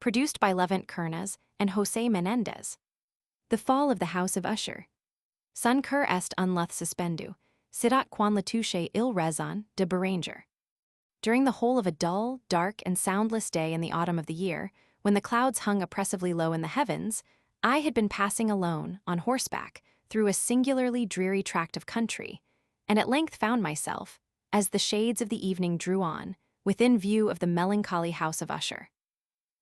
produced by Levent Kurnaz and Jose Menendez. The Fall of the House of Usher. Sun cur est un luth suspendu, sidat quan la touche il raison de beranger. During the whole of a dull, dark, and soundless day in the autumn of the year, when the clouds hung oppressively low in the heavens, I had been passing alone, on horseback, through a singularly dreary tract of country, and at length found myself, as the shades of the evening drew on, within view of the melancholy House of Usher.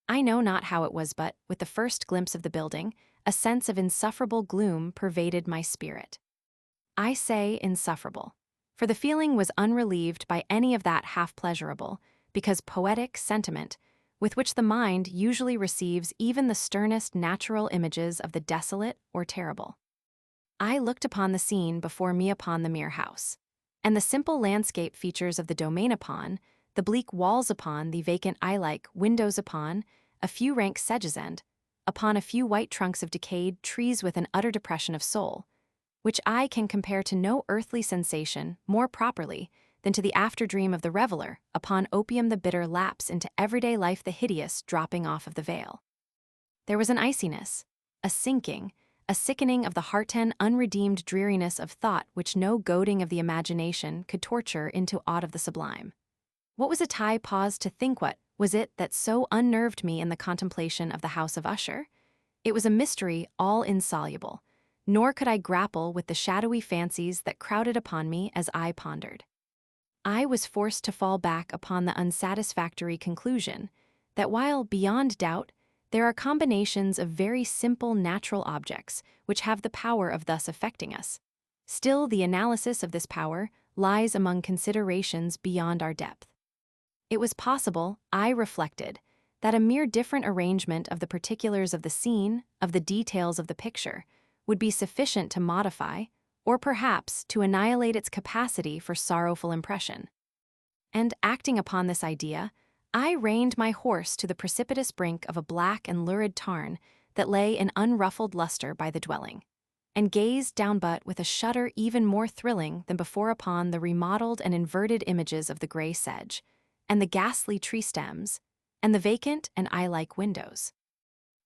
I know not how it was, but, with the first glimpse of the building, a sense of insufferable gloom pervaded my spirit. I say insufferable, for the feeling was unrelieved by any of that half-pleasurable, because poetic sentiment with which the mind usually receives even the sternest natural images of the desolate or terrible. I looked upon the scene before me upon the mere house, and the simple landscape features of the domain upon, the bleak walls upon, the vacant eye-like windows upon, a few rank sedges and, upon a few white trunks of decayed trees with an utter depression of soul, which I can compare to no earthly sensation more properly than to the after-dream of the reveler upon opium the bitter lapse into everyday life, the hideous dropping off of the veil. There was an iciness, a sinking, a sickening of the heart-en unredeemed dreariness of thought which no goading of the imagination could torture into aught of the sublime. What was it I paused to think? What was it that so unnerved me in the contemplation of the House of Usher? It was a mystery all insoluble, nor could I grapple with the shadowy fancies that crowded upon me as I pondered. I was forced to fall back upon the unsatisfactory conclusion that while, beyond doubt, there are combinations of very simple natural objects which have the power of thus affecting us, still the analysis of this power lies among considerations beyond our depth. It was possible, I reflected, that a mere different arrangement of the particulars of the scene, of the details of the picture, would be sufficient to modify, or perhaps to annihilate its capacity for sorrowful impression. And acting upon this idea, I reined my horse to the precipitous brink of a black and lurid tarn that lay in unruffled luster by the dwelling, and gazed down but with a shudder even more thrilling than before upon the remodeled and inverted images of the gray sedge, and the ghastly tree stems, and the vacant and eye-like windows.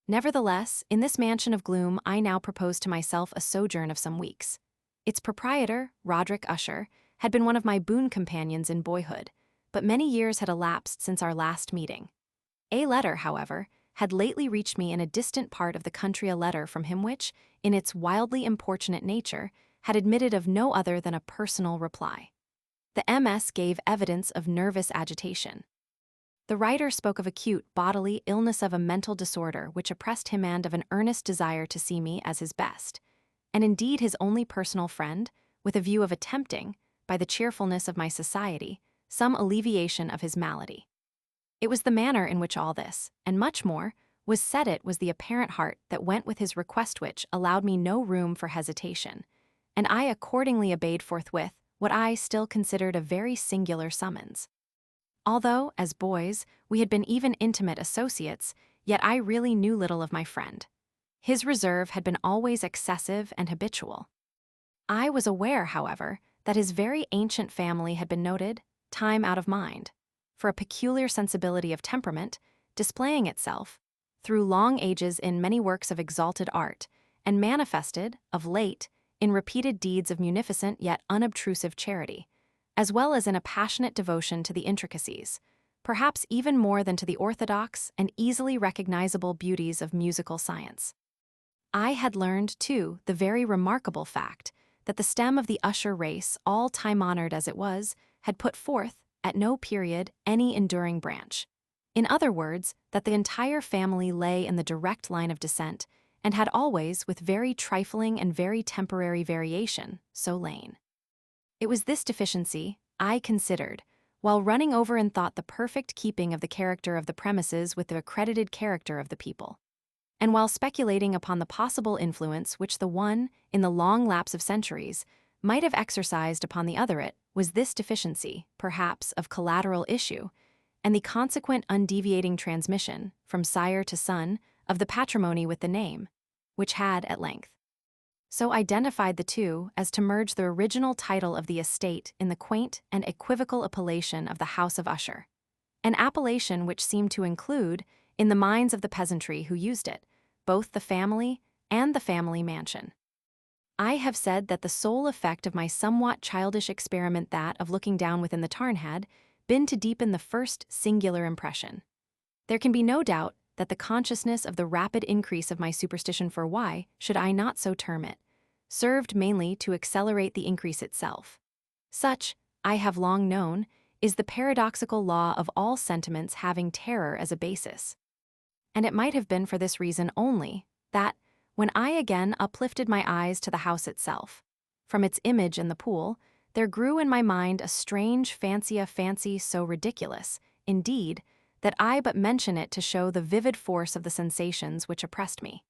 Nevertheless, in this mansion of gloom I now proposed to myself a sojourn of some weeks. Its proprietor, Roderick Usher, had been one of my boon companions in boyhood, but many years had elapsed since our last meeting. A letter, however, had lately reached me in a distant part of the country, a letter from him which, in its wildly importunate nature, had admitted of no other than a personal reply. The MS gave evidence of nervous agitation. The writer spoke of acute bodily illness, of a mental disorder which oppressed him, and of an earnest desire to see me as his best, and indeed his only personal friend, with a view of attempting, by the cheerfulness of my society, some alleviation of his malady. It was the manner in which all this, and much more, was said. It was the apparent heart that went with his request which allowed me no room for hesitation, and I accordingly obeyed forthwith what I still considered a very singular summons. Although, as boys, we had been even intimate associates, yet I really knew little of my friend. His reserve had been always excessive and habitual. I was aware, however, that his very ancient family had been noted, time out of mind, for a peculiar sensibility of temperament, displaying itself, through long ages, in many works of exalted art, and manifested, of late, in repeated deeds of munificent yet unobtrusive charity, as well as in a passionate devotion to the intricacies, perhaps even more than to the orthodox and easily recognizable beauties of musical science. I had learned, too, the very remarkable fact that the stem of the Usher race, all time-honored as it was, had put forth, at no period, any enduring branch. In other words, that the entire family lay in the direct line of descent, and had always, with very trifling and very temporary variation, so lain. It was this deficiency, I considered, while running over in thought the perfect keeping of the character of the premises with the accredited character of the people, and while speculating upon the possible influence which the one, in the long lapse of centuries, might have exercised upon the other. It was this deficiency, perhaps, of collateral issue, and the consequent undeviating transmission, from sire to son, of the patrimony with the name, which had, at length, so identified the two as to merge the original title of the estate in the quaint and equivocal appellation of the House of Usher, an appellation which seemed to include, in the minds of the peasantry who used it, both the family and the family mansion. I have said that the sole effect of my somewhat childish experiment, that of looking down within the tarn, had been to deepen the first singular impression. There can be no doubt that the consciousness of the rapid increase of my superstition for why, should I not so term it, served mainly to accelerate the increase itself. Such, I have long known, is the paradoxical law of all sentiments having terror as a basis. And it might have been for this reason only that, when I again uplifted my eyes to the house itself, from its image in the pool, there grew in my mind a strange fancy so ridiculous, indeed, that I but mention it to show the vivid force of the sensations which oppressed me.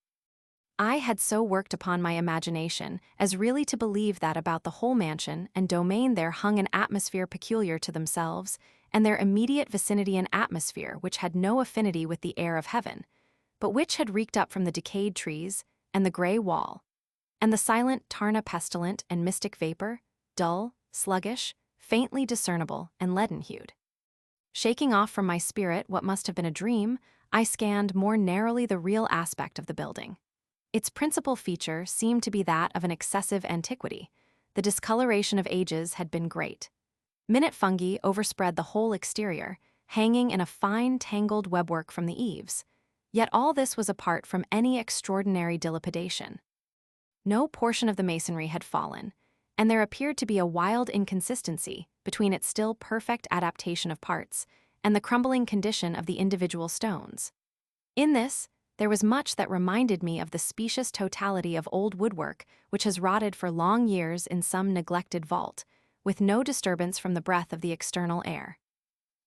I had so worked upon my imagination as really to believe that about the whole mansion and domain there hung an atmosphere peculiar to themselves, and their immediate vicinity an atmosphere which had no affinity with the air of heaven, but which had reeked up from the decayed trees, and the grey wall, and the silent tarna pestilent and mystic vapor, dull, sluggish, faintly discernible, and leaden-hued. Shaking off from my spirit what must have been a dream, I scanned more narrowly the real aspect of the building. Its principal feature seemed to be that of an excessive antiquity. The discoloration of ages had been great. Minute fungi overspread the whole exterior, hanging in a fine tangled webwork from the eaves. Yet all this was apart from any extraordinary dilapidation. No portion of the masonry had fallen, and there appeared to be a wild inconsistency between its still perfect adaptation of parts and the crumbling condition of the individual stones. In this, there was much that reminded me of the specious totality of old woodwork which has rotted for long years in some neglected vault, with no disturbance from the breath of the external air.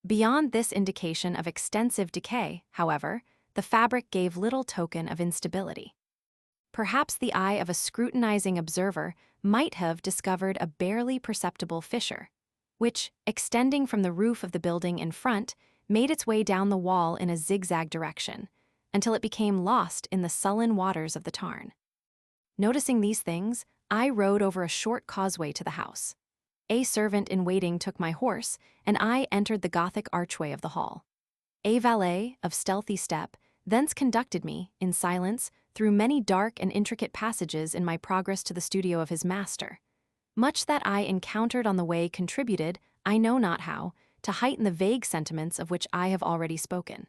Beyond this indication of extensive decay, however, the fabric gave little token of instability. Perhaps the eye of a scrutinizing observer might have discovered a barely perceptible fissure, which, extending from the roof of the building in front, made its way down the wall in a zigzag direction, until it became lost in the sullen waters of the tarn. Noticing these things, I rode over a short causeway to the house. A servant in waiting took my horse, and I entered the Gothic archway of the hall. A valet, of stealthy step, thence conducted me, in silence, through many dark and intricate passages in my progress to the studio of his master. Much that I encountered on the way contributed, I know not how, to heighten the vague sentiments of which I have already spoken.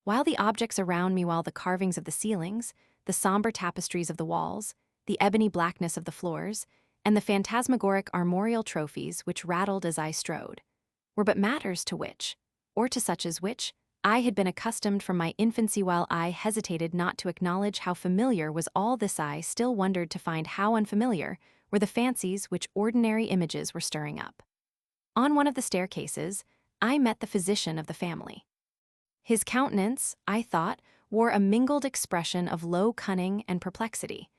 While the objects around me, while the carvings of the ceilings, the somber tapestries of the walls, the ebony blackness of the floors, and the phantasmagoric armorial trophies which rattled as I strode, were but matters to which, or to such as which, I had been accustomed from my infancy, while I hesitated not to acknowledge how familiar was all this, I still wondered to find how unfamiliar were the fancies which ordinary images were stirring up. On one of the staircases, I met the physician of the family. His countenance, I thought, wore a mingled expression of low cunning and perplexity.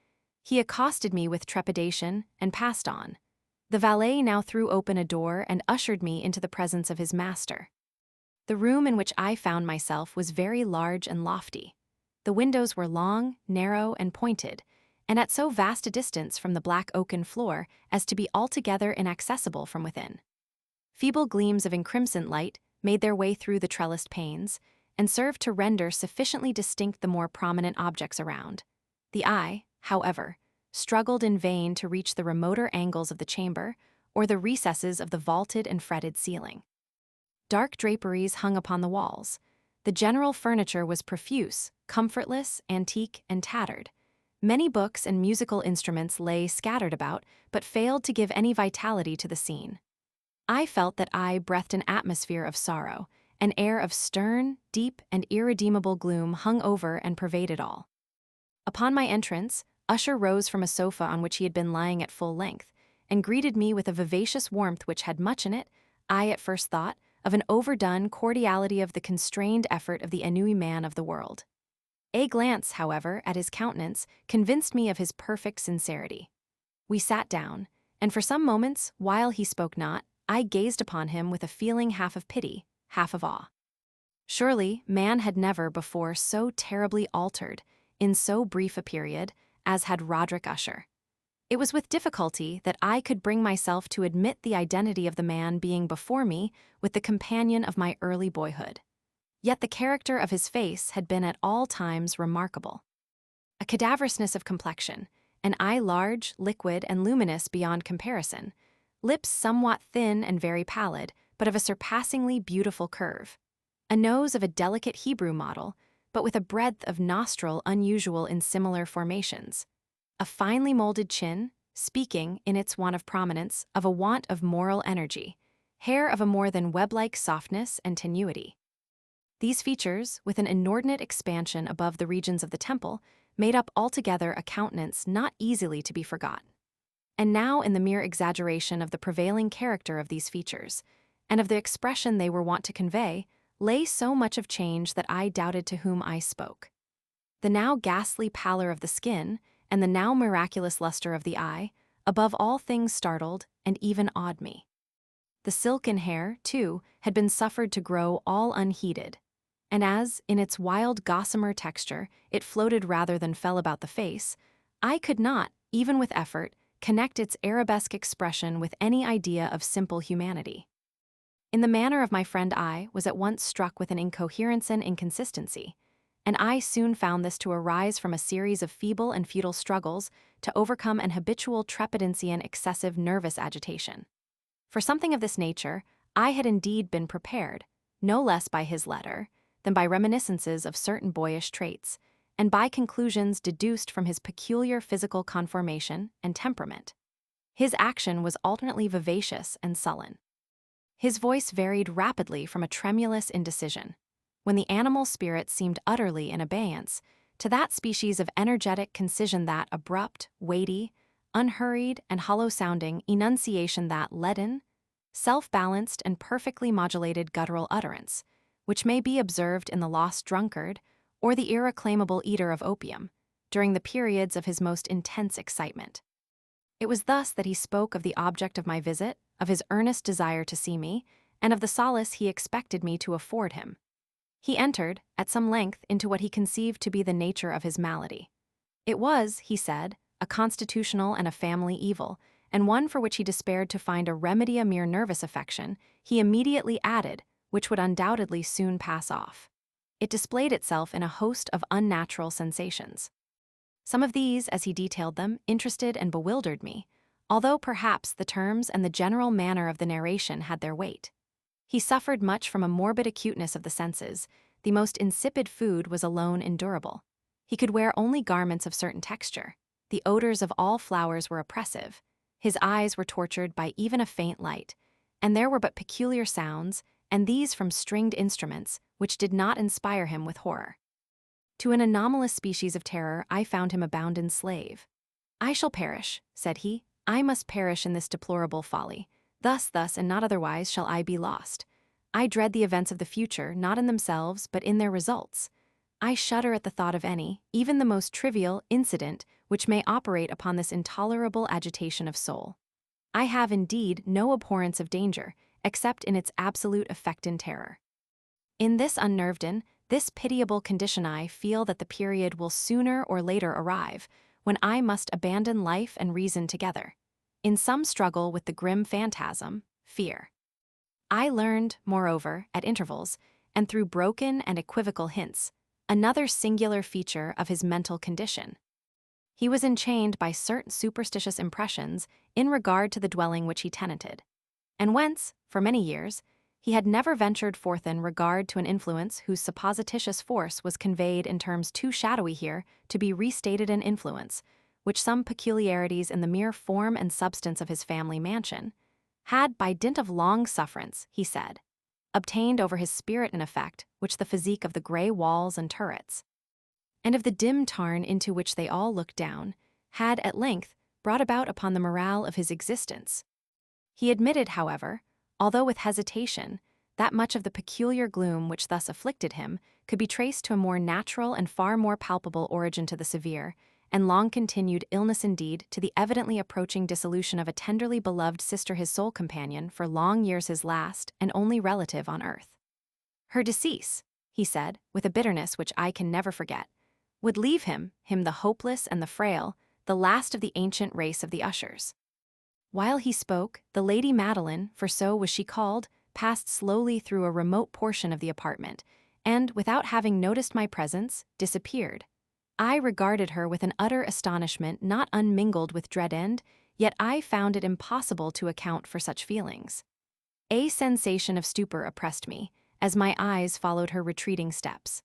He accosted me with trepidation and passed on. The valet now threw open a door and ushered me into the presence of his master. The room in which I found myself was very large and lofty. The windows were long, narrow, and pointed, and at so vast a distance from the black oaken floor as to be altogether inaccessible from within. Feeble gleams of encrimsoned light made their way through the trellised panes, and served to render sufficiently distinct the more prominent objects around. The eye, however, struggled in vain to reach the remoter angles of the chamber or the recesses of the vaulted and fretted ceiling. Dark draperies hung upon the walls. The general furniture was profuse, comfortless, antique, and tattered. Many books and musical instruments lay scattered about, but failed to give any vitality to the scene. I felt that I breathed an atmosphere of sorrow. An air of stern, deep, and irredeemable gloom hung over and pervaded all. Upon my entrance, Usher rose from a sofa on which he had been lying at full length, and greeted me with a vivacious warmth which had much in it, I at first thought, of an overdone cordiality of the constrained effort of the ennui man of the world. A glance, however, at his countenance convinced me of his perfect sincerity. We sat down, and for some moments, while he spoke not, I gazed upon him with a feeling half of pity, half of awe. Surely, man had never before so terribly altered, in so brief a period, as had Roderick Usher. It was with difficulty that I could bring myself to admit the identity of the man being before me with the companion of my early boyhood. Yet the character of his face had been at all times remarkable. A cadaverousness of complexion, an eye large, liquid, and luminous beyond comparison, lips somewhat thin and very pallid, but of a surpassingly beautiful curve, a nose of a delicate Hebrew model, but with a breadth of nostril unusual in similar formations, a finely molded chin, speaking, in its want of prominence, of a want of moral energy, hair of a more than web-like softness and tenuity. These features, with an inordinate expansion above the regions of the temple, made up altogether a countenance not easily to be forgotten. And now, in the mere exaggeration of the prevailing character of these features, and of the expression they were wont to convey, lay so much of change that I doubted to whom I spoke. The now ghastly pallor of the skin, and the now miraculous luster of the eye, above all things startled and even awed me. The silken hair, too, had been suffered to grow all unheeded, and as, in its wild gossamer texture, it floated rather than fell about the face, I could not, even with effort, connect its arabesque expression with any idea of simple humanity. In the manner of my friend I was at once struck with an incoherence and inconsistency, and I soon found this to arise from a series of feeble and futile struggles to overcome an habitual trepidancy and excessive nervous agitation. For something of this nature, I had indeed been prepared, no less by his letter, than by reminiscences of certain boyish traits, and by conclusions deduced from his peculiar physical conformation and temperament. His action was alternately vivacious and sullen. His voice varied rapidly from a tremulous indecision, when the animal spirit seemed utterly in abeyance, to that species of energetic concision, that abrupt, weighty, unhurried, and hollow-sounding enunciation, that leaden, self-balanced, and perfectly modulated guttural utterance, which may be observed in the lost drunkard or the irreclaimable eater of opium, during the periods of his most intense excitement. It was thus that he spoke of the object of my visit, of his earnest desire to see me, and of the solace he expected me to afford him. He entered, at some length, into what he conceived to be the nature of his malady. It was, he said, a constitutional and a family evil, and one for which he despaired to find a remedy. A mere nervous affection, he immediately added, which would undoubtedly soon pass off. It displayed itself in a host of unnatural sensations. Some of these, as he detailed them, interested and bewildered me, although perhaps the terms and the general manner of the narration had their weight. He suffered much from a morbid acuteness of the senses. The most insipid food was alone endurable. He could wear only garments of certain texture. The odors of all flowers were oppressive. His eyes were tortured by even a faint light, and there were but peculiar sounds, and these from stringed instruments, which did not inspire him with horror. To an anomalous species of terror I found him a bounden slave. "I shall perish," said he. "I must perish in this deplorable folly. Thus, and not otherwise shall I be lost. I dread the events of the future, not in themselves, but in their results. I shudder at the thought of any, even the most trivial, incident which may operate upon this intolerable agitation of soul. I have, indeed, no abhorrence of danger, except in its absolute effect in terror. In this this pitiable condition I feel that the period will sooner or later arrive, when I must abandon life and reason together, in some struggle with the grim phantasm, fear." I learned, moreover, at intervals, and through broken and equivocal hints, another singular feature of his mental condition. He was enchained by certain superstitious impressions in regard to the dwelling which he tenanted, and whence, for many years, he had never ventured forth in regard to an influence whose supposititious force was conveyed in terms too shadowy here to be restated in influence, which some peculiarities in the mere form and substance of his family mansion had, by dint of long sufferance, he said, obtained over his spirit an effect which the physique of the grey walls and turrets, and of the dim tarn into which they all looked down, had at length brought about upon the morale of his existence. He admitted, however, although with hesitation, that much of the peculiar gloom which thus afflicted him could be traced to a more natural and far more palpable origin, to the severe and long-continued illness, indeed, to the evidently approaching dissolution of a tenderly beloved sister, his sole companion, for long years his last and only relative on earth. Her decease, he said, with a bitterness which I can never forget, would leave him the hopeless and the frail, the last of the ancient race of the Ushers. While he spoke, the Lady Madeline, for so was she called, passed slowly through a remote portion of the apartment, and, without having noticed my presence, disappeared. I regarded her with an utter astonishment not unmingled with dread, and yet I found it impossible to account for such feelings. A sensation of stupor oppressed me, as my eyes followed her retreating steps.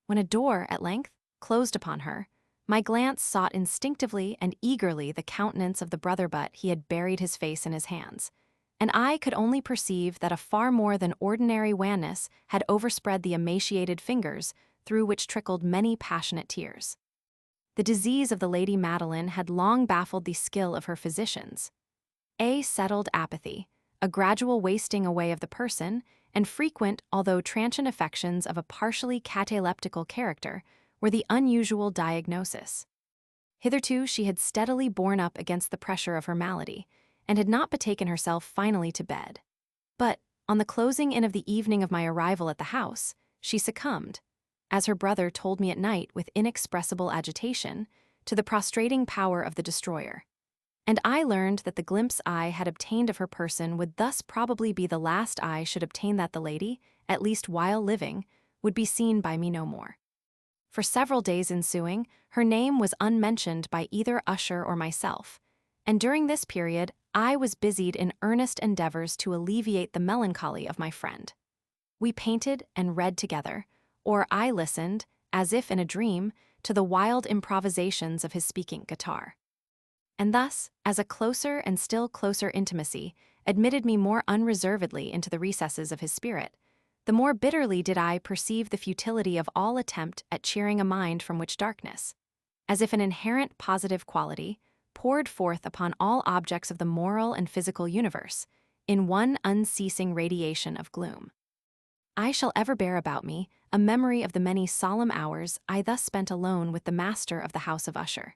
When a door, at length, closed upon her, my glance sought instinctively and eagerly the countenance of the brother, but he had buried his face in his hands, and I could only perceive that a far more than ordinary wanness had overspread the emaciated fingers through which trickled many passionate tears. The disease of the Lady Madeline had long baffled the skill of her physicians. A settled apathy, a gradual wasting away of the person, and frequent although transient affections of a partially cataleptical character were the unusual diagnosis. Hitherto she had steadily borne up against the pressure of her malady, and had not betaken herself finally to bed. But, on the closing in of the evening of my arrival at the house, she succumbed, as her brother told me at night with inexpressible agitation, to the prostrating power of the destroyer. And I learned that the glimpse I had obtained of her person would thus probably be the last I should obtain, that the lady, at least while living, would be seen by me no more. For several days ensuing, her name was unmentioned by either Usher or myself, and during this period I was busied in earnest endeavors to alleviate the melancholy of my friend. We painted and read together, or I listened, as if in a dream, to the wild improvisations of his speaking guitar. And thus, as a closer and still closer intimacy admitted me more unreservedly into the recesses of his spirit, the more bitterly did I perceive the futility of all attempt at cheering a mind from which darkness, as if an inherent positive quality, poured forth upon all objects of the moral and physical universe, in one unceasing radiation of gloom. I shall ever bear about me a memory of the many solemn hours I thus spent alone with the master of the House of Usher.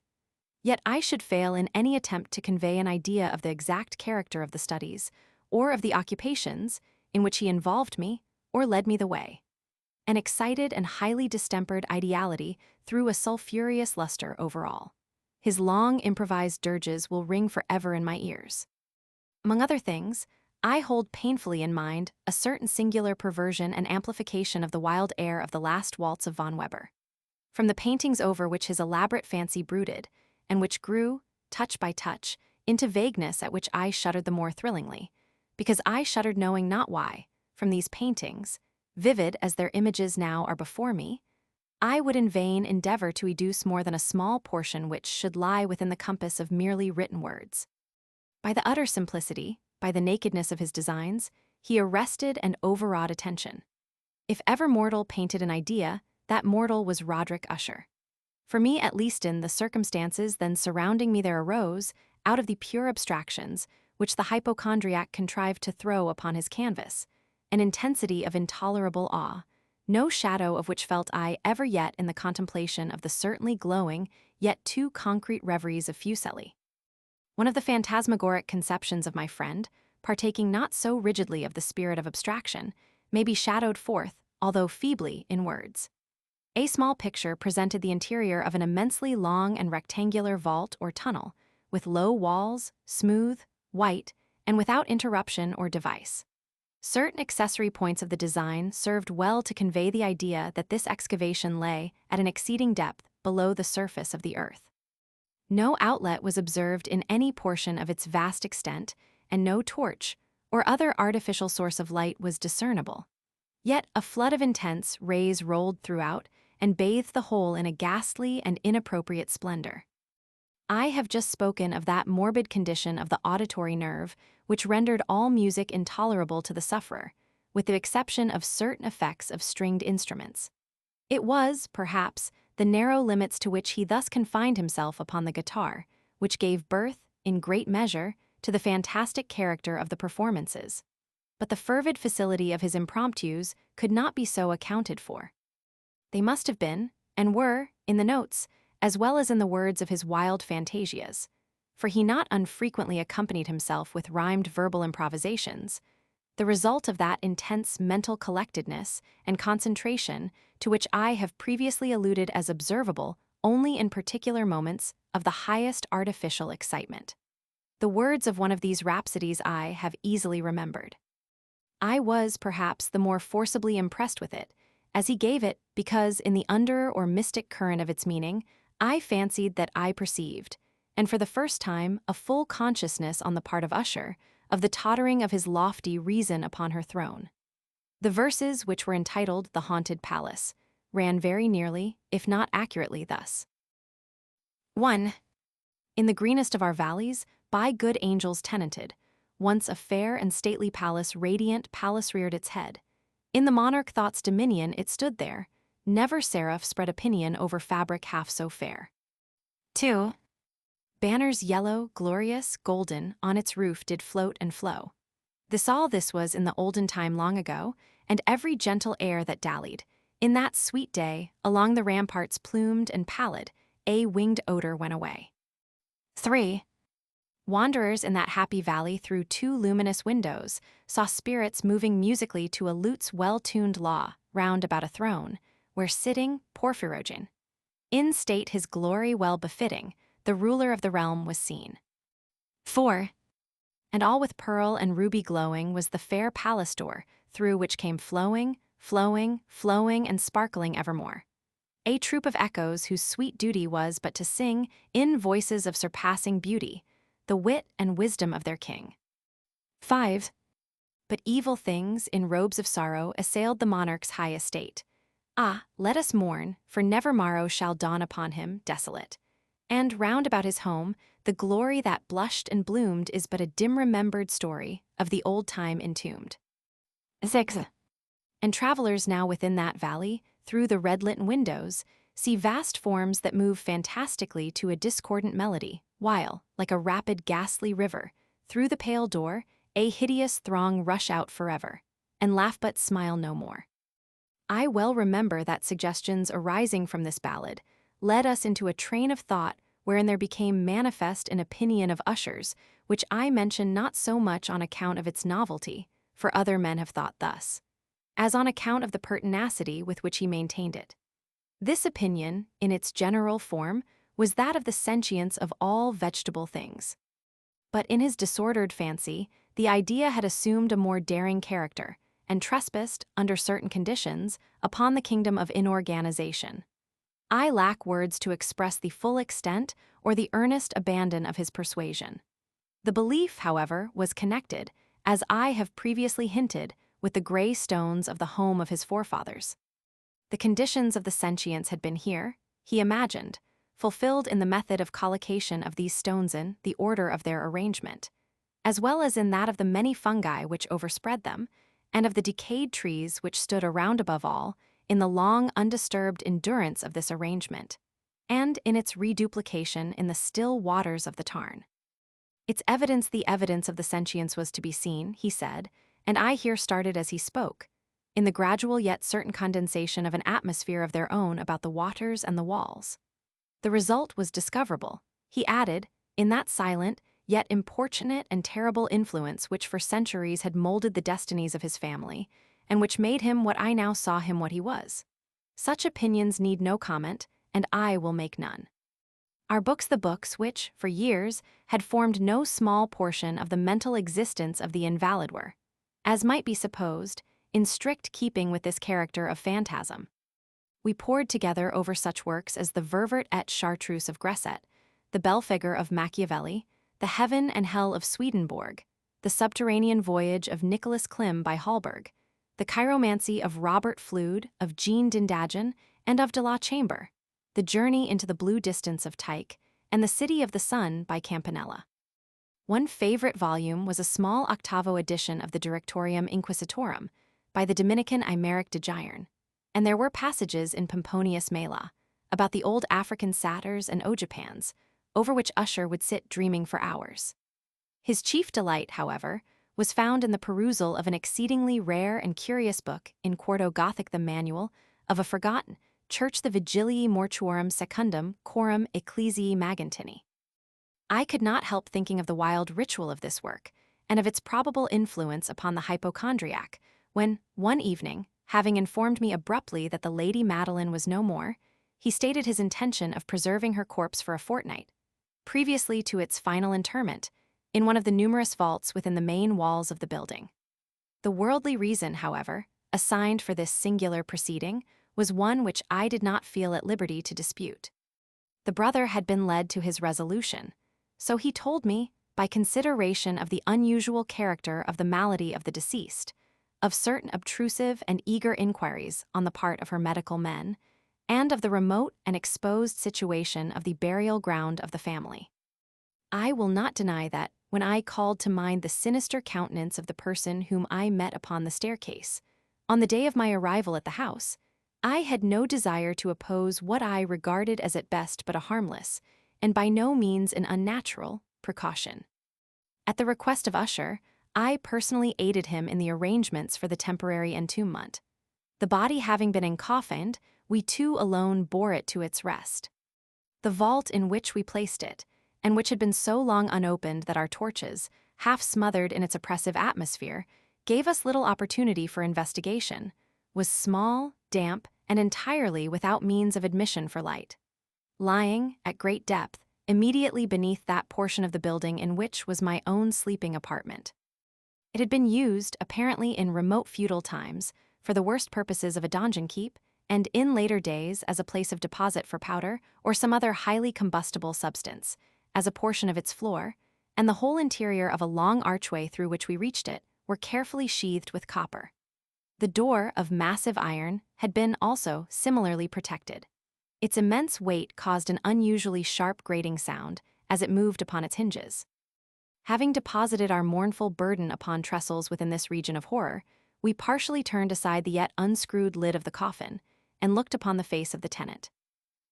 Yet I should fail in any attempt to convey an idea of the exact character of the studies, or of the occupations, in which he involved me, or led me the way. An excited and highly distempered ideality threw a sulphureous luster over all. His long improvised dirges will ring forever in my ears. Among other things, I hold painfully in mind a certain singular perversion and amplification of the wild air of the last waltz of von Weber. From the paintings over which his elaborate fancy brooded, and which grew, touch by touch, into vagueness at which I shuddered the more thrillingly, because I shuddered knowing not why, from these paintings, vivid as their images now are before me, I would in vain endeavor to educe more than a small portion which should lie within the compass of merely written words. By the utter simplicity, by the nakedness of his designs, he arrested and overawed attention. If ever mortal painted an idea, that mortal was Roderick Usher. For me, at least, in the circumstances then surrounding me, there arose, out of the pure abstractions which the hypochondriac contrived to throw upon his canvas, an intensity of intolerable awe, no shadow of which felt I ever yet in the contemplation of the certainly glowing, yet too concrete reveries of Fuseli. One of the phantasmagoric conceptions of my friend, partaking not so rigidly of the spirit of abstraction, may be shadowed forth, although feebly, in words. A small picture presented the interior of an immensely long and rectangular vault or tunnel, with low walls, smooth, white, and without interruption or device. Certain accessory points of the design served well to convey the idea that this excavation lay at an exceeding depth below the surface of the earth. No outlet was observed in any portion of its vast extent, and no torch or other artificial source of light was discernible. Yet a flood of intense rays rolled throughout and bathed the whole in a ghastly and inappropriate splendor. I have just spoken of that morbid condition of the auditory nerve which rendered all music intolerable to the sufferer, with the exception of certain effects of stringed instruments. It was, perhaps, the narrow limits to which he thus confined himself upon the guitar, which gave birth, in great measure, to the fantastic character of the performances. But the fervid facility of his impromptus could not be so accounted for. They must have been, and were, in the notes, as well as in the words of his wild fantasias, for he not unfrequently accompanied himself with rhymed verbal improvisations, the result of that intense mental collectedness and concentration to which I have previously alluded as observable only in particular moments of the highest artificial excitement. The words of one of these rhapsodies I have easily remembered. I was, perhaps, the more forcibly impressed with it, as he gave it because, in the under or mystic current of its meaning, I fancied that I perceived, and for the first time, a full consciousness on the part of Usher, of the tottering of his lofty reason upon her throne. The verses, which were entitled The Haunted Palace, ran very nearly, if not accurately, thus. 1. In the greenest of our valleys, by good angels tenanted, once a fair and stately palace reared its head. In the monarch thought's dominion it stood there, never seraph spread a pinion over fabric half so fair. 2. Banners yellow, glorious, golden, on its roof did float and flow. This was in the olden time long ago, and every gentle air that dallied, in that sweet day, along the ramparts plumed and pallid, a winged odor went away. 3. Wanderers in that happy valley through 2 luminous windows saw spirits moving musically to a lute's well-tuned law round about a throne, where sitting, Porphyrogen, in state his glory well befitting, the ruler of the realm was seen. 4. And all with pearl and ruby glowing was the fair palace door, through which came flowing, and sparkling evermore a troop of echoes whose sweet duty was but to sing, in voices of surpassing beauty, the wit and wisdom of their king. 5. But evil things, in robes of sorrow, assailed the monarch's high estate. Ah, let us mourn, for never morrow shall dawn upon him, desolate. And round about his home, the glory that blushed and bloomed is but a dim-remembered story of the old time entombed. 6. And travelers now within that valley, through the red-lit windows, see vast forms that move fantastically to a discordant melody, while, like a rapid ghastly river, through the pale door, a hideous throng rush out forever, and laugh but smile no more. I well remember that suggestions arising from this ballad led us into a train of thought wherein there became manifest an opinion of Usher's, which I mention not so much on account of its novelty, for other men have thought thus, as on account of the pertinacity with which he maintained it. This opinion, in its general form, was that of the sentience of all vegetable things. But in his disordered fancy, the idea had assumed a more daring character, and trespassed, under certain conditions, upon the kingdom of inorganization. I lack words to express the full extent or the earnest abandon of his persuasion. The belief, however, was connected, as I have previously hinted, with the gray stones of the home of his forefathers. The conditions of the sentience had been here, he imagined, fulfilled in the method of collocation of these stones in the order of their arrangement, as well as in that of the many fungi which overspread them, and of the decayed trees which stood around above all, in the long undisturbed endurance of this arrangement, and in its reduplication in the still waters of the tarn. Its evidence, the evidence of the sentience was to be seen, he said, and I here started as he spoke, in the gradual yet certain condensation of an atmosphere of their own about the waters and the walls. The result was discoverable, he added, in that silent, yet importunate and terrible influence which for centuries had molded the destinies of his family, and which made him what I now saw him what he was. Such opinions need no comment, and I will make none. Our books, the books which, for years, had formed no small portion of the mental existence of the invalid were, as might be supposed, in strict keeping with this character of phantasm. We pored together over such works as the Ververt et Chartreuse of Gresset, the Belphegor of Machiavelli, the Heaven and Hell of Swedenborg, the Subterranean Voyage of Nicholas Klim by Hallberg, the Chiromancy of Robert Flude, of Jean d'Indagen, and of de la Chambre, the Journey into the Blue Distance of Tyche, and the City of the Sun by Campanella. One favorite volume was a small octavo edition of the Directorium Inquisitorum by the Dominican Aymeric de Giron, and there were passages in Pomponius Mela about the old African satyrs and ogipans, over which Usher would sit dreaming for hours. His chief delight, however, was found in the perusal of an exceedingly rare and curious book in quarto Gothic, the manual of a forgotten Church, the Vigilii Mortuorum Secundum Coram Ecclesiae Magentini. I could not help thinking of the wild ritual of this work, and of its probable influence upon the hypochondriac, when, one evening, having informed me abruptly that the Lady Madeline was no more, he stated his intention of preserving her corpse for a fortnight, previously to its final interment, in one of the numerous vaults within the main walls of the building. The worldly reason, however, assigned for this singular proceeding was one which I did not feel at liberty to dispute. The brother had been led to his resolution, so he told me, by consideration of the unusual character of the malady of the deceased, of certain obtrusive and eager inquiries on the part of her medical men, and of the remote and exposed situation of the burial ground of the family. I will not deny that, when I called to mind the sinister countenance of the person whom I met upon the staircase, on the day of my arrival at the house, I had no desire to oppose what I regarded as at best but a harmless, and by no means an unnatural, precaution. At the request of Usher, I personally aided him in the arrangements for the temporary entombment. The body having been encoffined, we two alone bore it to its rest. The vault in which we placed it, and which had been so long unopened that our torches, half smothered in its oppressive atmosphere, gave us little opportunity for investigation, was small, damp, and entirely without means of admission for light. Lying, at great depth, immediately beneath that portion of the building in which was my own sleeping apartment. It had been used, apparently in remote feudal times, for the worst purposes of a donjon keep, and in later days as a place of deposit for powder or some other highly combustible substance, as a portion of its floor, and the whole interior of a long archway through which we reached it were carefully sheathed with copper. The door, of massive iron, had been also similarly protected. Its immense weight caused an unusually sharp grating sound as it moved upon its hinges. Having deposited our mournful burden upon trestles within this region of horror, we partially turned aside the yet unscrewed lid of the coffin and looked upon the face of the tenant.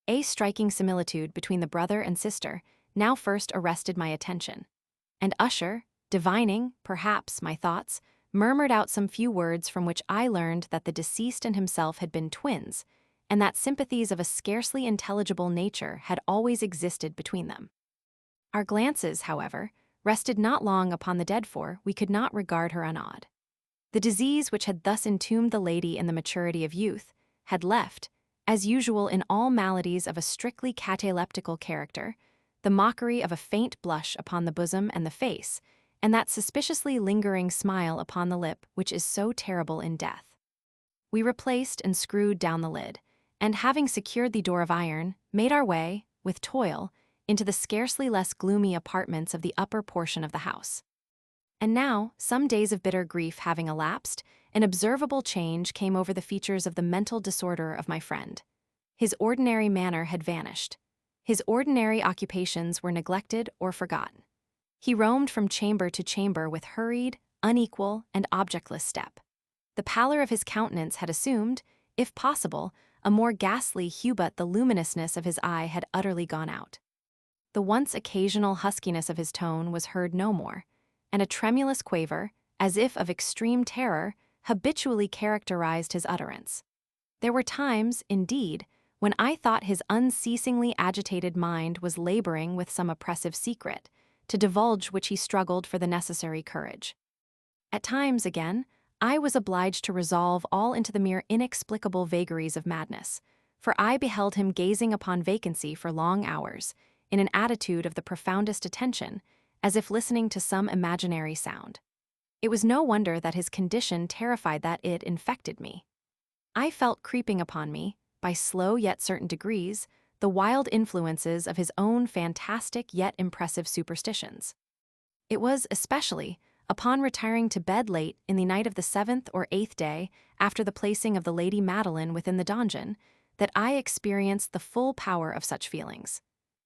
A striking similitude between the brother and sister now first arrested my attention, and Usher, divining, perhaps, my thoughts, murmured out some few words from which I learned that the deceased and himself had been twins, and that sympathies of a scarcely intelligible nature had always existed between them. Our glances, however, rested not long upon the dead, for we could not regard her unawed. The disease which had thus entombed the lady in the maturity of youth had left, as usual in all maladies of a strictly cataleptical character, the mockery of a faint blush upon the bosom and the face, and that suspiciously lingering smile upon the lip which is so terrible in death. We replaced and screwed down the lid, and having secured the door of iron, made our way, with toil, into the scarcely less gloomy apartments of the upper portion of the house. And now, some days of bitter grief having elapsed, an observable change came over the features of the mental disorder of my friend. His ordinary manner had vanished. His ordinary occupations were neglected or forgotten. He roamed from chamber to chamber with hurried, unequal, and objectless step. The pallor of his countenance had assumed, if possible, a more ghastly hue, but the luminousness of his eye had utterly gone out. The once occasional huskiness of his tone was heard no more, and a tremulous quaver, as if of extreme terror, habitually characterized his utterance. There were times, indeed, when I thought his unceasingly agitated mind was laboring with some oppressive secret, to divulge which he struggled for the necessary courage. At times, again, I was obliged to resolve all into the mere inexplicable vagaries of madness, for I beheld him gazing upon vacancy for long hours, in an attitude of the profoundest attention, as if listening to some imaginary sound. It was no wonder that his condition terrified, that it infected me. I felt creeping upon me, by slow yet certain degrees, the wild influences of his own fantastic yet impressive superstitions. It was especially upon retiring to bed late in the night of the 7th or 8th day after the placing of the Lady Madeline within the donjon that I experienced the full power of such feelings.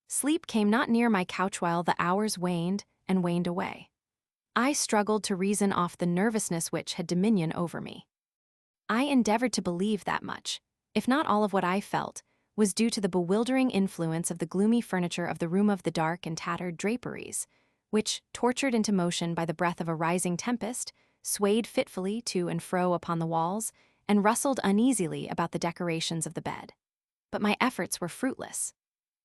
Sleep came not near my couch while the hours waned and waned away. I struggled to reason off the nervousness which had dominion over me. I endeavored to believe that much, if not all of what I felt, was due to the bewildering influence of the gloomy furniture of the room, of the dark and tattered draperies, which, tortured into motion by the breath of a rising tempest, swayed fitfully to and fro upon the walls and rustled uneasily about the decorations of the bed. But my efforts were fruitless.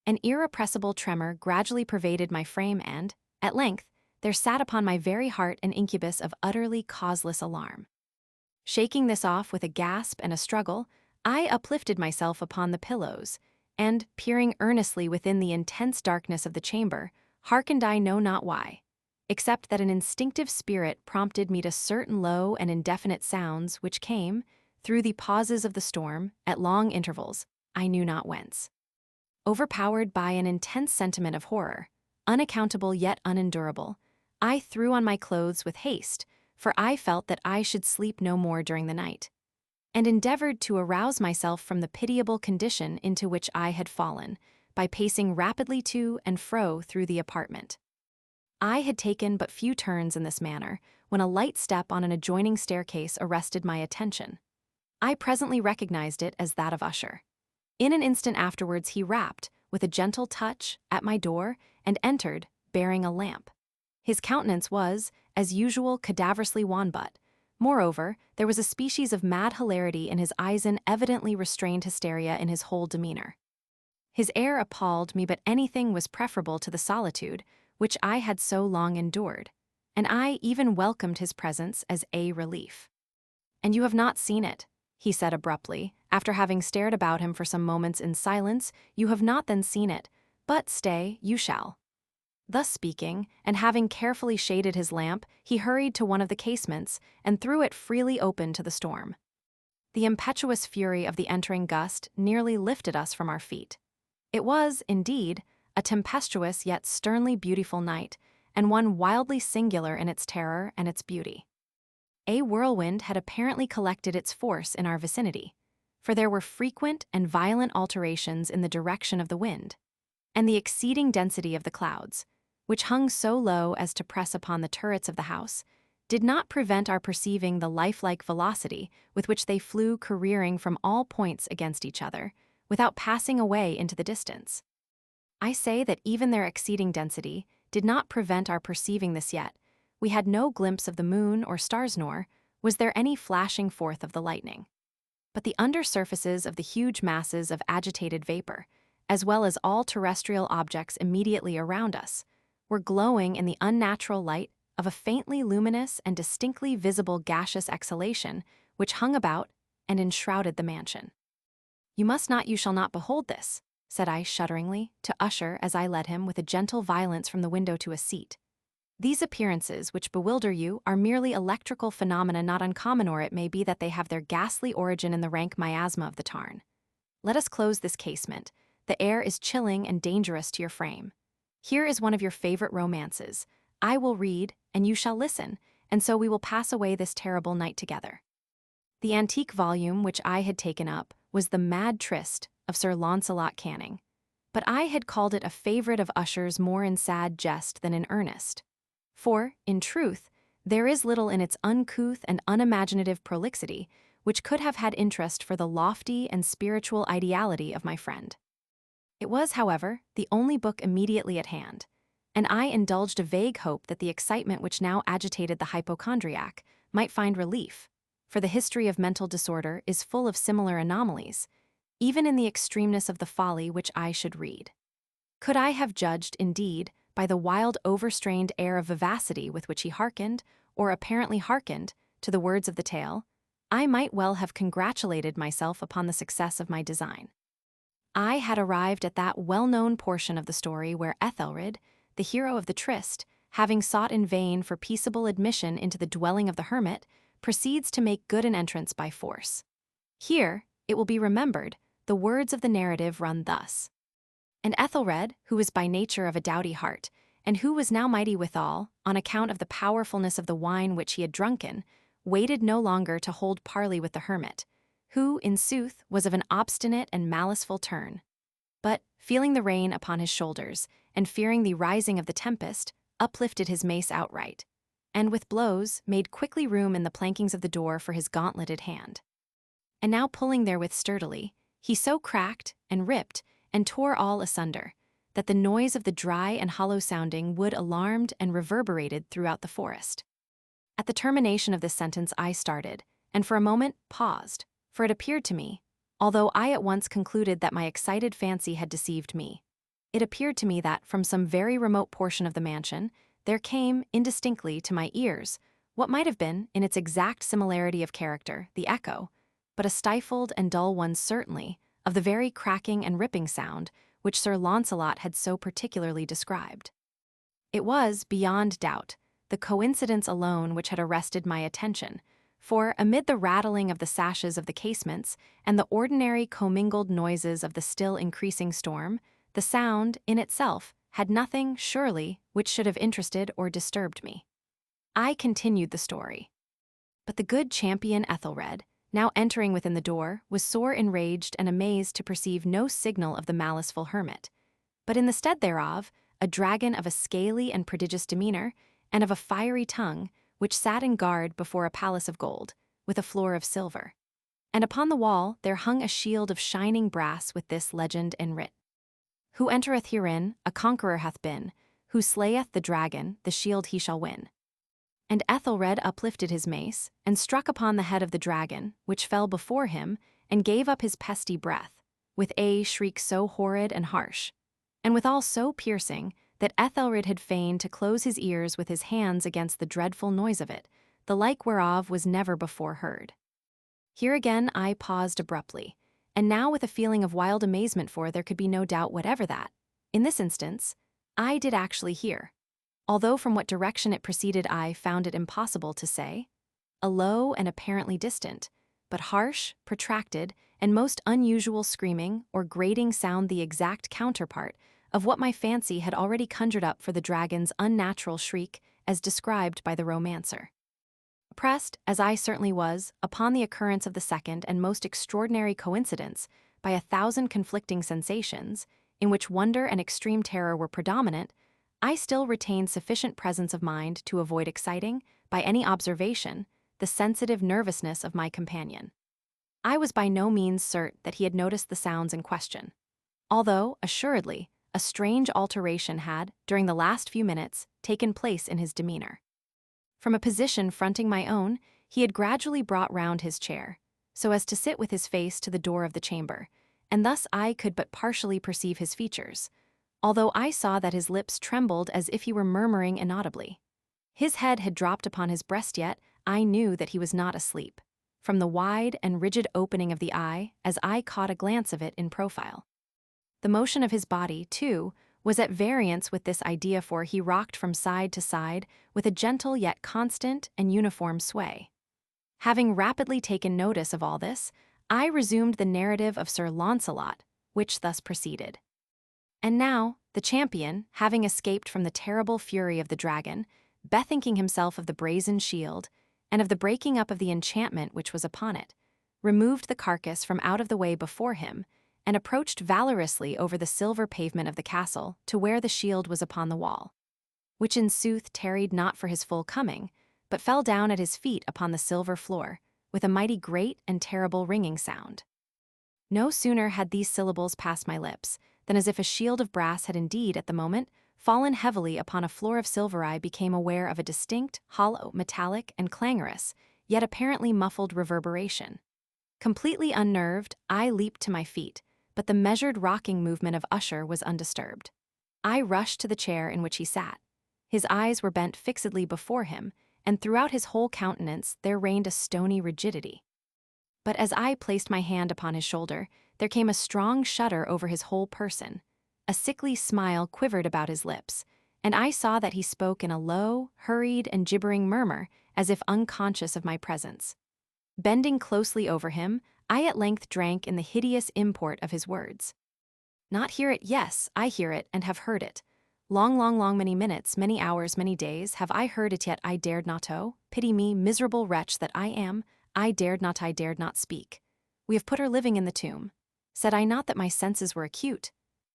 An irrepressible tremor gradually pervaded my frame, and, at length, there sat upon my very heart an incubus of utterly causeless alarm. Shaking this off with a gasp and a struggle, I uplifted myself upon the pillows, and, peering earnestly within the intense darkness of the chamber, hearkened I know not why, except that an instinctive spirit prompted me to certain low and indefinite sounds which came, through the pauses of the storm, at long intervals, I knew not whence. Overpowered by an intense sentiment of horror, unaccountable yet unendurable, I threw on my clothes with haste, for I felt that I should sleep no more during the night, and endeavored to arouse myself from the pitiable condition into which I had fallen, by pacing rapidly to and fro through the apartment. I had taken but few turns in this manner, when a light step on an adjoining staircase arrested my attention. I presently recognized it as that of Usher. In an instant afterwards he rapped, with a gentle touch, at my door, and entered, bearing a lamp. His countenance was, as usual, cadaverously wan, but, moreover, there was a species of mad hilarity in his eyes and evidently restrained hysteria in his whole demeanor. His air appalled me, but anything was preferable to the solitude which I had so long endured, and I even welcomed his presence as a relief. "And you have not seen it," he said abruptly, after having stared about him for some moments in silence. "You have not then seen it, but stay, you shall." Thus speaking, and having carefully shaded his lamp, he hurried to one of the casements and threw it freely open to the storm. The impetuous fury of the entering gust nearly lifted us from our feet. It was, indeed, a tempestuous yet sternly beautiful night, and one wildly singular in its terror and its beauty. A whirlwind had apparently collected its force in our vicinity, for there were frequent and violent alterations in the direction of the wind, and the exceeding density of the clouds, which hung so low as to press upon the turrets of the house, did not prevent our perceiving the lifelike velocity with which they flew careering from all points against each other, without passing away into the distance. I say that even their exceeding density did not prevent our perceiving this yet. We had no glimpse of the moon or stars, nor was there any flashing forth of the lightning. But the under surfaces of the huge masses of agitated vapor, as well as all terrestrial objects immediately around us, were glowing in the unnatural light of a faintly luminous and distinctly visible gaseous exhalation which hung about and enshrouded the mansion. "You must not, you shall not behold this," said I shudderingly to Usher as I led him with a gentle violence from the window to a seat. "These appearances which bewilder you are merely electrical phenomena not uncommon, or it may be that they have their ghastly origin in the rank miasma of the tarn. Let us close this casement. The air is chilling and dangerous to your frame. Here is one of your favorite romances. I will read, and you shall listen, and so we will pass away this terrible night together." The antique volume which I had taken up was The Mad Tryst of Sir Launcelot Canning, but I had called it a favorite of Usher's more in sad jest than in earnest. For, in truth, there is little in its uncouth and unimaginative prolixity which could have had interest for the lofty and spiritual ideality of my friend. It was, however, the only book immediately at hand, and I indulged a vague hope that the excitement which now agitated the hypochondriac might find relief, for the history of mental disorder is full of similar anomalies, even in the extremeness of the folly which I should read. Could I have judged, indeed, by the wild overstrained air of vivacity with which he hearkened, or apparently hearkened, to the words of the tale, I might well have congratulated myself upon the success of my design. I had arrived at that well-known portion of the story where Ethelred, the hero of the tryst, having sought in vain for peaceable admission into the dwelling of the hermit, proceeds to make good an entrance by force. Here, it will be remembered, the words of the narrative run thus: "And Ethelred, who was by nature of a doughty heart, and who was now mighty withal, on account of the powerfulness of the wine which he had drunken, waited no longer to hold parley with the hermit, who, in sooth, was of an obstinate and maliceful turn. But, feeling the rain upon his shoulders, and fearing the rising of the tempest, uplifted his mace outright, and with blows made quickly room in the plankings of the door for his gauntleted hand. And now pulling therewith sturdily, he so cracked, and ripped, and tore all asunder, that the noise of the dry and hollow-sounding wood alarmed and reverberated throughout the forest." At the termination of this sentence I started, and for a moment paused, for it appeared to me, although I at once concluded that my excited fancy had deceived me, it appeared to me that from some very remote portion of the mansion there came, indistinctly, to my ears, what might have been, in its exact similarity of character, the echo, but a stifled and dull one certainly, of the very cracking and ripping sound which Sir Launcelot had so particularly described. It was, beyond doubt, the coincidence alone which had arrested my attention, for, amid the rattling of the sashes of the casements and the ordinary commingled noises of the still increasing storm, the sound, in itself, had nothing, surely, which should have interested or disturbed me. I continued the story. But the good champion Ethelred, now entering within the door, was sore enraged and amazed to perceive no signal of the maliceful hermit, but in the stead thereof, a dragon of a scaly and prodigious demeanor, and of a fiery tongue, which sat in guard before a palace of gold, with a floor of silver. And upon the wall there hung a shield of shining brass with this legend enwrit: Who entereth herein, a conqueror hath been, who slayeth the dragon, the shield he shall win. And Ethelred uplifted his mace, and struck upon the head of the dragon, which fell before him, and gave up his pesty breath, with a shriek so horrid and harsh, and withal so piercing, that Ethelred had feigned to close his ears with his hands against the dreadful noise of it, the like whereof was never before heard. Here again I paused abruptly, and now with a feeling of wild amazement, for there could be no doubt whatever that, in this instance, I did actually hear, although from what direction it proceeded I found it impossible to say, a low and apparently distant, but harsh, protracted, and most unusual screaming or grating sound, the exact counterpart of what my fancy had already conjured up for the dragon's unnatural shriek as described by the romancer. Oppressed, as I certainly was, upon the occurrence of the second and most extraordinary coincidence by 1,000 conflicting sensations, in which wonder and extreme terror were predominant, I still retained sufficient presence of mind to avoid exciting, by any observation, the sensitive nervousness of my companion. I was by no means certain that he had noticed the sounds in question, although, assuredly, a strange alteration had, during the last few minutes, taken place in his demeanor. From a position fronting my own, he had gradually brought round his chair, so as to sit with his face to the door of the chamber, and thus I could but partially perceive his features, although I saw that his lips trembled as if he were murmuring inaudibly. His head had dropped upon his breast, yet I knew that he was not asleep, from the wide and rigid opening of the eye as I caught a glance of it in profile. The motion of his body, too, was at variance with this idea, for he rocked from side to side with a gentle yet constant and uniform sway. Having rapidly taken notice of all this, I resumed the narrative of Sir Launcelot, which thus proceeded. And now, the champion, having escaped from the terrible fury of the dragon, bethinking himself of the brazen shield, and of the breaking up of the enchantment which was upon it, removed the carcass from out of the way before him, and approached valorously over the silver pavement of the castle to where the shield was upon the wall, which in sooth tarried not for his full coming, but fell down at his feet upon the silver floor, with a mighty great and terrible ringing sound. No sooner had these syllables passed my lips, than as if a shield of brass had indeed, at the moment, fallen heavily upon a floor of silver. I became aware of a distinct, hollow, metallic, and clangorous, yet apparently muffled reverberation. Completely unnerved, I leaped to my feet, but the measured rocking movement of Usher was undisturbed. I rushed to the chair in which he sat. His eyes were bent fixedly before him, and throughout his whole countenance there reigned a stony rigidity. But as I placed my hand upon his shoulder, there came a strong shudder over his whole person. A sickly smile quivered about his lips, and I saw that he spoke in a low, hurried, and gibbering murmur, as if unconscious of my presence. Bending closely over him, I at length drank in the hideous import of his words. Not hear it, yes, I hear it, and have heard it. Long, many minutes, many hours, many days, have I heard it, yet I dared not. Oh, pity me, miserable wretch that I am, I dared not speak. We have put her living in the tomb. Said I not that my senses were acute?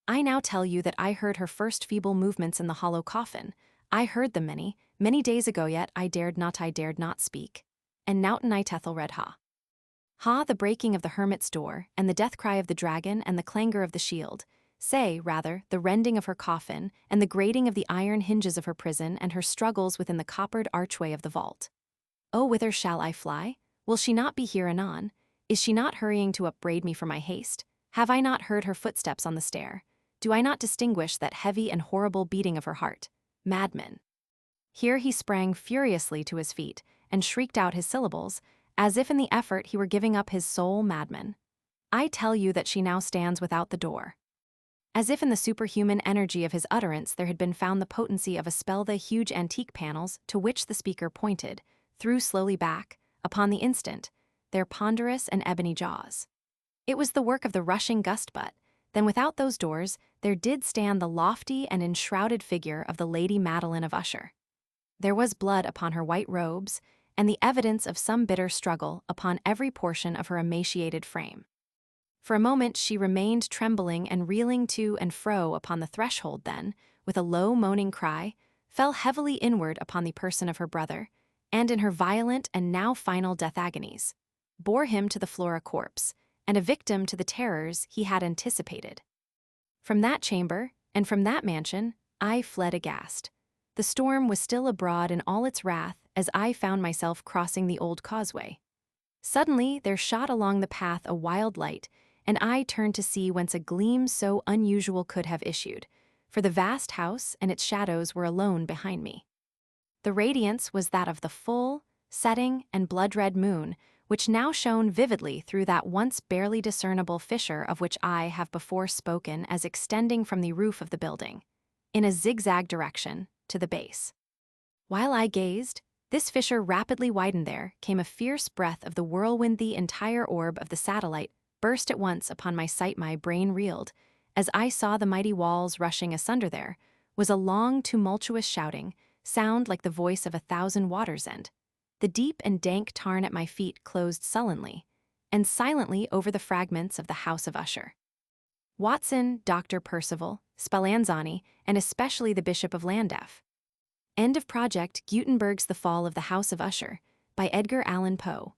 I now tell you that I heard her first feeble movements in the hollow coffin. I heard them many days ago, yet I dared not speak. And Nowton I Ethelred ha, the breaking of the hermit's door, and the death cry of the dragon, and the clangor of the shield, say, rather, the rending of her coffin, and the grating of the iron hinges of her prison, and her struggles within the coppered archway of the vault. Oh, whither shall I fly? Will she not be here anon? Is she not hurrying to upbraid me for my haste? Have I not heard her footsteps on the stair? Do I not distinguish that heavy and horrible beating of her heart? Madman! Here he sprang furiously to his feet, and shrieked out his syllables, as if in the effort he were giving up his soul. Madman! I tell you that she now stands without the door. As if in the superhuman energy of his utterance there had been found the potency of a spell, the huge antique panels to which the speaker pointed threw slowly back, upon the instant, their ponderous and ebony jaws. It was the work of the rushing gust, but then without those doors, there did stand the lofty and enshrouded figure of the Lady Madeline of Usher. There was blood upon her white robes, and the evidence of some bitter struggle upon every portion of her emaciated frame. For a moment she remained trembling and reeling to and fro upon the threshold, then, with a low moaning cry, fell heavily inward upon the person of her brother, and in her violent and now final death agonies, bore him to the floor a corpse, and a victim to the terrors he had anticipated. From that chamber, and from that mansion, I fled aghast. The storm was still abroad in all its wrath as I found myself crossing the old causeway. Suddenly there shot along the path a wild light, and I turned to see whence a gleam so unusual could have issued, for the vast house and its shadows were alone behind me. The radiance was that of the full, setting, and blood-red moon, which now shone vividly through that once barely discernible fissure of which I have before spoken as extending from the roof of the building, in a zigzag direction, to the base. While I gazed, this fissure rapidly widened. There came a fierce breath of the whirlwind. The entire orb of the satellite burst at once upon my sight. My brain reeled, as I saw the mighty walls rushing asunder. There was a long, tumultuous shouting, sound like the voice of 1,000 waters, and the deep and dank tarn at my feet closed sullenly and silently over the fragments of the House of Usher. Watson, Dr. Percival, Spallanzani, and especially the Bishop of Llandaff. End of project. Gutenberg's The Fall of the House of Usher by Edgar Allan Poe.